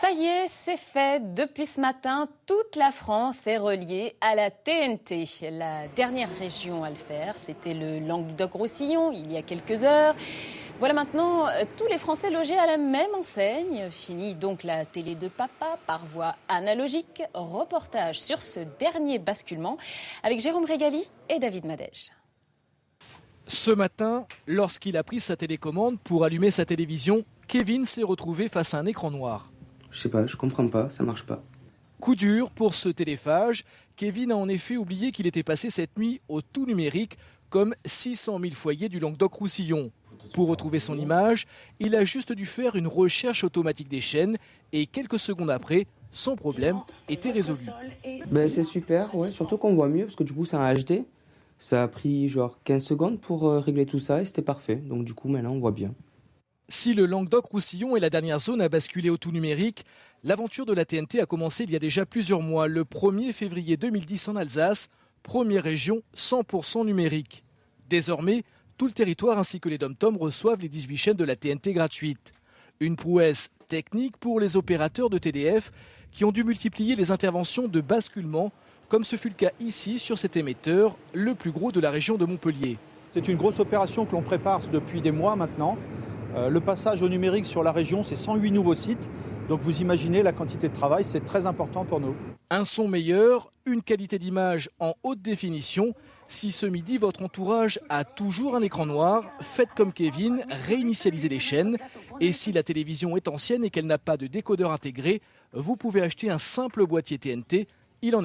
Ça y est, c'est fait. Depuis ce matin, toute la France est reliée à la TNT. La dernière région à le faire, c'était le Languedoc-Roussillon, il y a quelques heures. Voilà maintenant tous les Français logés à la même enseigne. Fini donc la télé de papa par voie analogique. Reportage sur ce dernier basculement avec Jérôme Régali et David Madej. Ce matin, lorsqu'il a pris sa télécommande pour allumer sa télévision, Kevin s'est retrouvé face à un écran noir. Je sais pas, je comprends pas, ça marche pas. Coup dur pour ce téléphage. Kevin a en effet oublié qu'il était passé cette nuit au tout numérique, comme 600 000 foyers du Languedoc-Roussillon. Pour retrouver son image, il a juste dû faire une recherche automatique des chaînes et quelques secondes après, son problème était résolu. Ben c'est super, ouais, surtout qu'on voit mieux parce que du coup c'est un HD. Ça a pris genre 15 secondes pour régler tout ça et c'était parfait. Donc du coup maintenant on voit bien. Si le Languedoc-Roussillon est la dernière zone à basculer au tout numérique, l'aventure de la TNT a commencé il y a déjà plusieurs mois, le 1er février 2010 en Alsace, première région 100% numérique. Désormais, tout le territoire ainsi que les dom-toms reçoivent les 18 chaînes de la TNT gratuites. Une prouesse technique pour les opérateurs de TDF qui ont dû multiplier les interventions de basculement, comme ce fut le cas ici sur cet émetteur, le plus gros de la région de Montpellier. C'est une grosse opération que l'on prépare depuis des mois maintenant. Le passage au numérique sur la région, c'est 108 nouveaux sites. Donc vous imaginez la quantité de travail, c'est très important pour nous. Un son meilleur, une qualité d'image en haute définition. Si ce midi, votre entourage a toujours un écran noir, faites comme Kevin, réinitialisez les chaînes. Et si la télévision est ancienne et qu'elle n'a pas de décodeur intégré, vous pouvez acheter un simple boîtier TNT. Il en